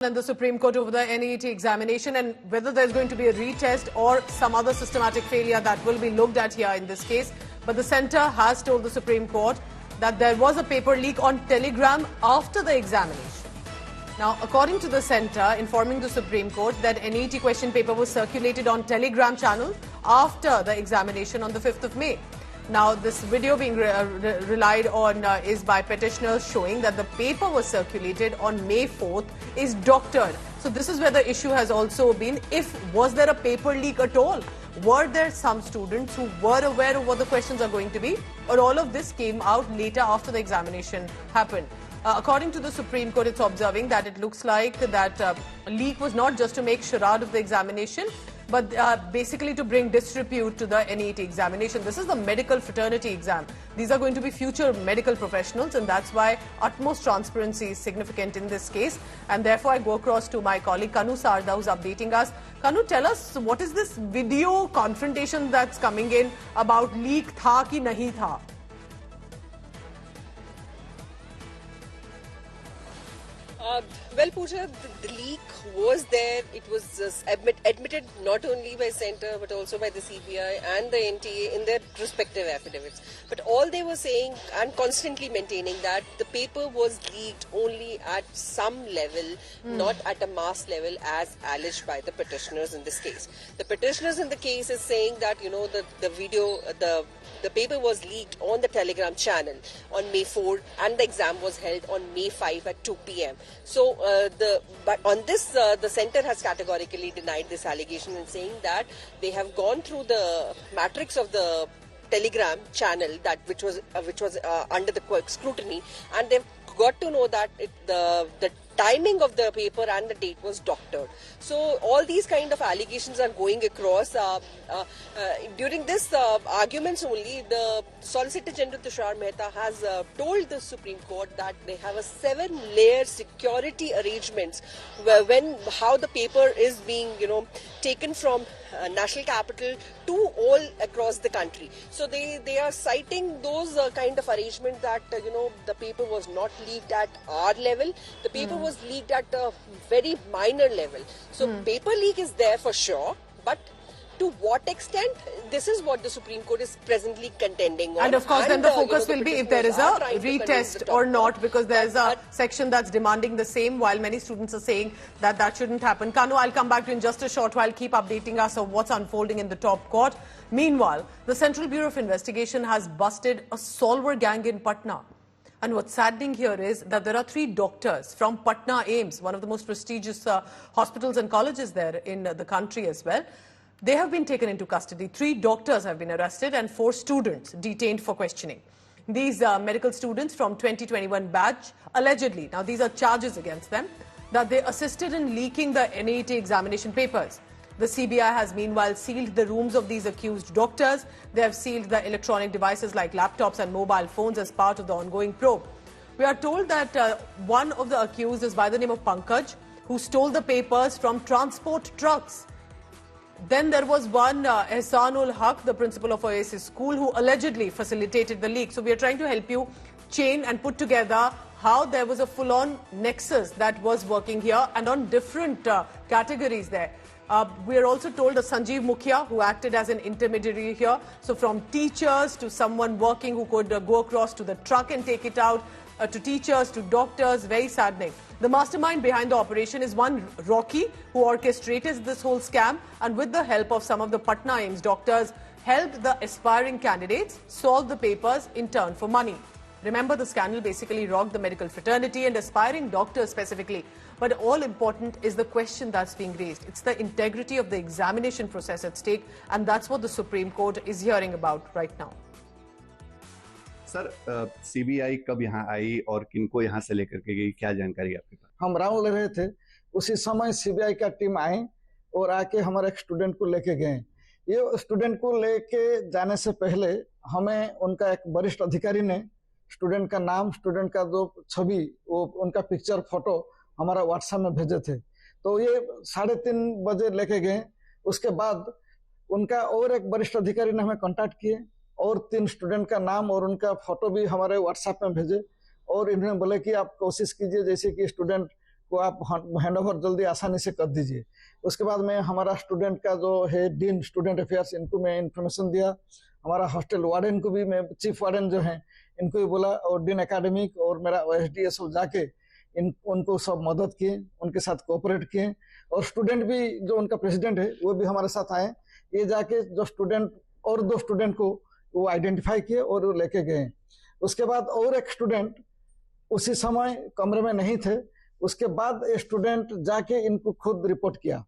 And the Supreme Court over the NEET examination, and whether there's going to be a retest or some other systematic failure that will be looked at here in this case. But the centre has told the Supreme Court that there was a paper leak on Telegram after the examination. Now, according to the centre, informing the Supreme Court that NEET question paper was circulated on Telegram channel after the examination on the 5th of May. Now, this video being relied on is by petitioners showing that the paper was circulated on May 4th is doctored. So this is where the issue has also been, was there a paper leak at all? Were there some students who were aware of what the questions are going to be? Or all of this came out later after the examination happened? According to the Supreme Court, it's observing that it looks like that a leak was not just to make charade of the examination, but basically to bring disrepute to the NEET examination. This is the medical fraternity exam. These are going to be future medical professionals, and that's why utmost transparency is significant in this case. And therefore, I go across to my colleague Kanu Sarda, who's updating us. Kanu, tell us, what is this video confrontation that's coming in about leak tha ki nahi tha? Well, Pooja, the leak was there. It was admitted not only by Centre but also by the CBI and the NTA in their respective affidavits. But all they were saying and constantly maintaining that the paper was leaked only at some level, not at a mass level as alleged by the petitioners in this case. The petitioners in the case is saying that, you know, the paper was leaked on the Telegram channel on May 4 and the exam was held on May 5 at 2 p.m. So, but on this, the centre has categorically denied this allegation and saying that they have gone through the matrix of the Telegram channel which was under the scrutiny, and they've got to know that the timing of the paper and the date was doctored. So all these kind of allegations are going across. During this arguments only, the Solicitor General Tushar Mehta has told the Supreme Court that they have a 7-layer security arrangements how the paper is being, taken from national capital to all across the country. So they are citing those kind of arrangements that the paper was not leaked at our level. The paper was leaked at a very minor level. So paper leak is there for sure, but to what extent? This is what the Supreme Court is presently contending on. And of course, then the focus will be if there is a retest or not, because there is a section that's demanding the same, while many students are saying that that shouldn't happen. Kanu, I'll come back to you in just a short while. Keep updating us on what's unfolding in the top court. Meanwhile, the Central Bureau of Investigation has busted a solver gang in Patna. And what's saddening here is that there are 3 doctors from Patna AIIMS, one of the most prestigious hospitals and colleges there in the country as well. They have been taken into custody. 3 doctors have been arrested and 4 students detained for questioning. These medical students from 2021 batch, allegedly, now these are charges against them, that they assisted in leaking the NEET examination papers. The CBI has meanwhile sealed the rooms of these accused doctors. They have sealed the electronic devices like laptops and mobile phones as part of the ongoing probe. We are told that one of the accused is by the name of Pankaj, who stole the papers from transport trucks. Then there was one, Ehsanul Haq, the principal of Oasis School, who allegedly facilitated the leak. So we are trying to help you chain and put together how there was a full-on nexus that was working here and on different categories there. We are also told that Sanjeev Mukhia, who acted as an intermediary here, so from teachers to someone working who could go across to the truck and take it out, to teachers, to doctors, very saddening. The mastermind behind the operation is one Rocky, who orchestrated this whole scam, and with the help of some of the Patna AIIMS doctors, helped the aspiring candidates solve the papers in turn for money. Remember, the scandal basically rocked the medical fraternity and aspiring doctors specifically. But all important is the question that's being raised. It's the integrity of the examination process at stake, and that's what the Supreme Court is hearing about right now. Sir, CBI कब यहाँ आई और किनको यहाँ से लेकर के गई, क्या जानकारी आपके पास? हम राउंड ले रहे थे, उसी समय सीबीआई का टीम आई और आके हमारे एक स्टूडेंट को लेके गए। ये स्टूडेंट को लेके जाने से पहले हमें उनका एक वरिष्ठ अधिकारी ने स्टूडेंट का नाम, स्टूडेंट का जो छवि, वो उनका पिक्चर, फोटो हमारा व्हाट्सएप में भेजे थे। तो ये 3:30 बजे लेके गए। उसके बाद उनका और एक वरिष्ठ अधिकारी ने हमें कांटेक्ट किए और 3 स्टूडेंट का नाम और उनका फोटो भी हमारे व्हाट्सएप में भेजे और इन्होंने बोले कि आप कोशिश कीजिए जैसे कि स्टूडेंट को आप हैंड ओवर जल्दी आसानी से कर दीजिए। उसके बाद में हमारा स्टूडेंट का जो है डीन स्टूडेंट अफेयर्स, इनको मैं इन्फॉर्मेशन दिया। हमारा हॉस्टल वार्डन को भी मैं, चीफ वार्डन जो है इनको भी बोला, और डीन एकेडमिक और मेरा OSD सब जाके उनको सब मदद किए, उनके साथ कोऑपरेट किए। और स्टूडेंट भी जो उनका प्रेसिडेंट है वो भी हमारे साथ आए। ये जाके जो स्टूडेंट और 2 स्टूडेंट को वो आइडेंटिफाई किए और वो लेके गए। उसके बाद और एक स्टूडेंट उसी समय कमरे में नहीं थे। उसके बाद स्टूडेंट जाके इनको खुद रिपोर्ट किया।